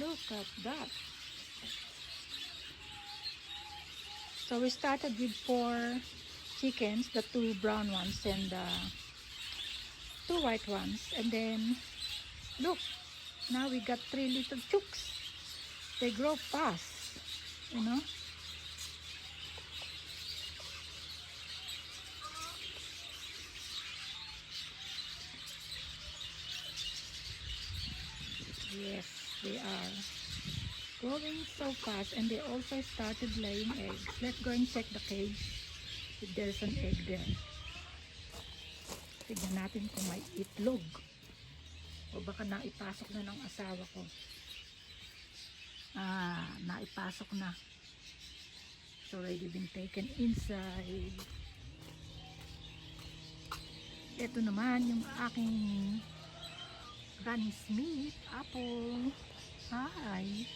Look at that. So we started with 4 chickens, the 2 brown ones and the 2 white ones. And then, look, now we got 3 little chooks. They grow fast, you know. Yes, they are growing so fast, and they also started laying eggs. Let's go and check the cage if there's an egg there. Tignan natin kung may itlog o baka naipasok na ng asawa ko. Naipasok na. It's already been taken inside. Ito naman yung aking Granny Smith apple. Hi.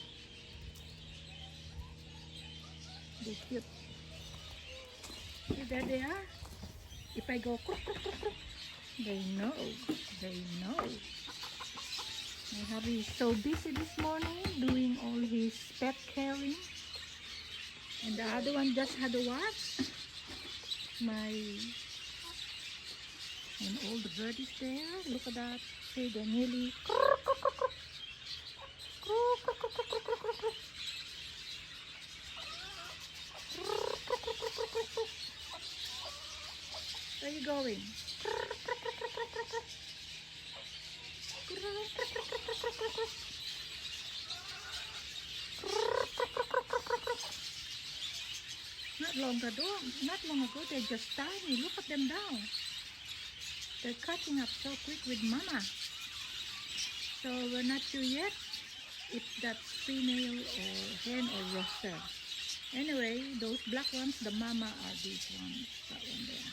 They're cute. See, there they are. If I go crook, crook, crook, crook, they know. They know. My hubby is so busy this morning doing all his pet caring. And the other one just had a what? And all the birdies there. Look at that. See, they're nearly. Where are you going? Not long ago, they're just tiny. Look at them now. They're catching up so quick with mama. So we're not sure yet if that's female or hen or rooster. Anyway, those black ones, the mama are these ones. That one there.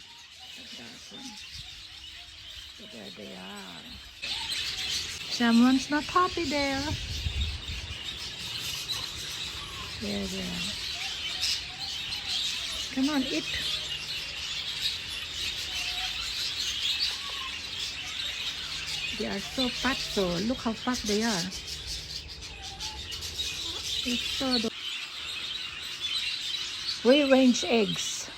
That one. So there they are. Someone's not happy there. There they are. Come on, eat. They are so fat, so look how fat they are. It's so free-range eggs.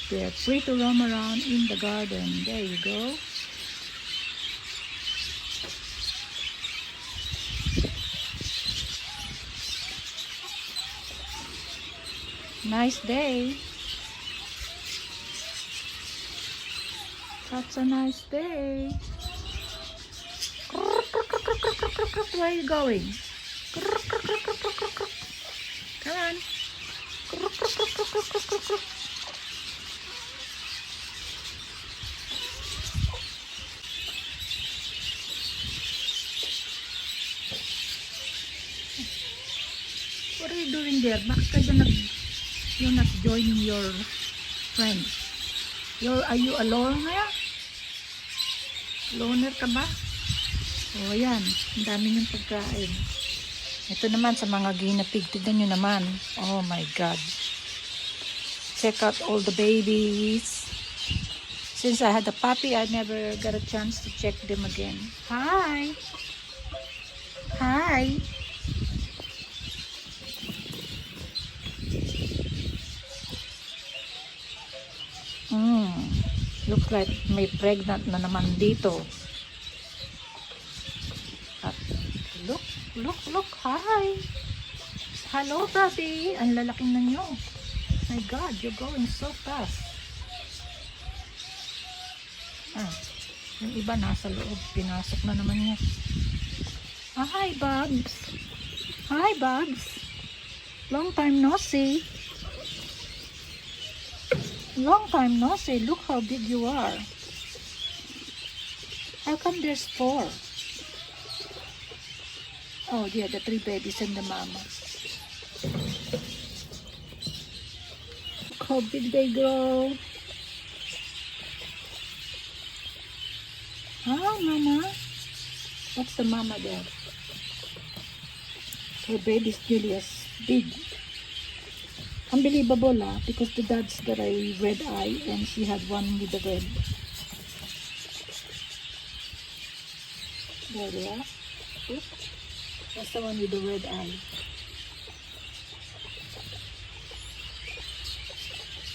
They're free to roam around in the garden. There you go. Nice day. That's a nice day. Where are you going? Come on. What are you doing there? Bakit you're not joining your friends? Are you a loner? Loner ka ba? O yan, ang dami niyong pagkain. Ito naman sa mga ginapig. Tignan nyo naman. Oh my God. Check out all the babies. Since I had a puppy, I never got a chance to check them again. Hi! Hi! Looks like may pregnant na naman dito. At look, hi. Hello, Bobby. Ang lalaking na nyo. My God, you're going so fast. Yung iba nasa loob. Pinasok na naman niya. Hi, Bugs. Hi, Bugs. Long time no see. Long time no see. Look how big you are. How come there's 4? Oh yeah, the 3 babies and the mama. Look how big they grow. Hi, mama. What's the mama there? Her baby's really as big. Unbelievable, because the dad's got a red eye and she had one with the red. There they are. Oop. That's the one with the red eye.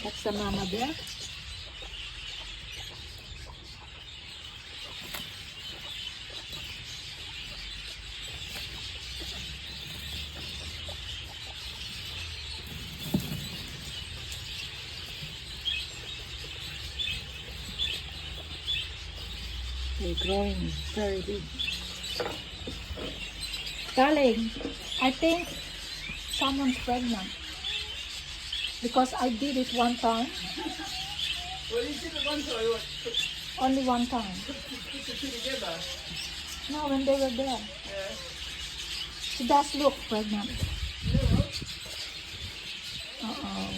That's the mama bear. They're growing very big. Darling, I think someone's pregnant. Because I did it one time. Well, you did it once or what? Only one time. Put the two together. No, when they were there. Yeah. She does look pregnant. Uh-oh.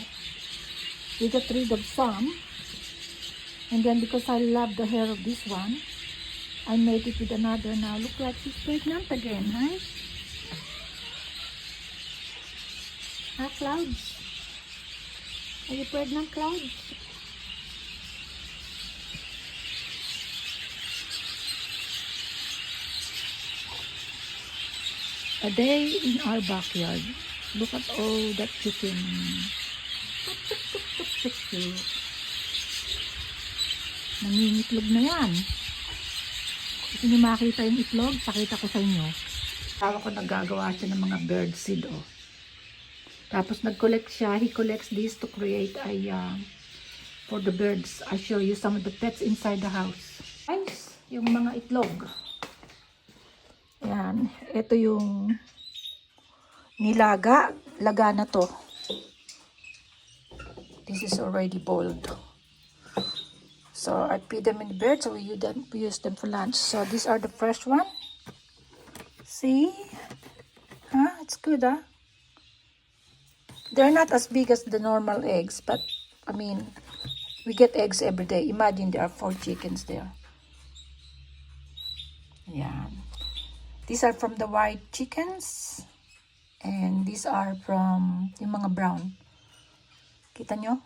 We got rid of some. And then because I love the hair of this one, I made it with another. Now look like she's pregnant again, huh? Huh, Clouds? Are you pregnant, Clouds? A day in our backyard. Look at all that chicken. Nangingitlog na yan. Gusto niyo makita yung itlog? Pakita ko sa inyo. Tawa ko nagagawa siya ng mga bird seed, oh. Tapos nag-collect siya. He collects this to create a for the birds. I show you some of the pets inside the house. Guys, yung mga itlog. Yan. Ito yung nilaga. Laga na to. This is already boiled. So I feed them in the bed, so we use them for lunch. So these are the fresh one. See? Huh? It's good, huh? They're not as big as the normal eggs, but I mean, we get eggs every day. Imagine there are 4 chickens there. Yeah. These are from the white chickens. And these are from yung mga brown. Kita nyo?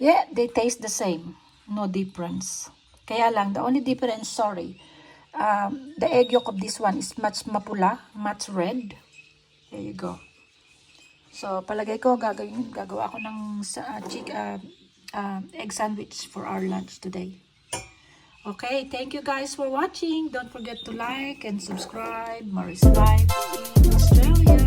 Yeah, they taste the same. No difference. Kaya lang, the only difference, sorry, the egg yolk of this one is much mapula, much red. There you go. So, palagay ko, gagawa ako ng egg sandwich for our lunch today. Okay, thank you guys for watching. Don't forget to like and subscribe. Maurice Life in Australia.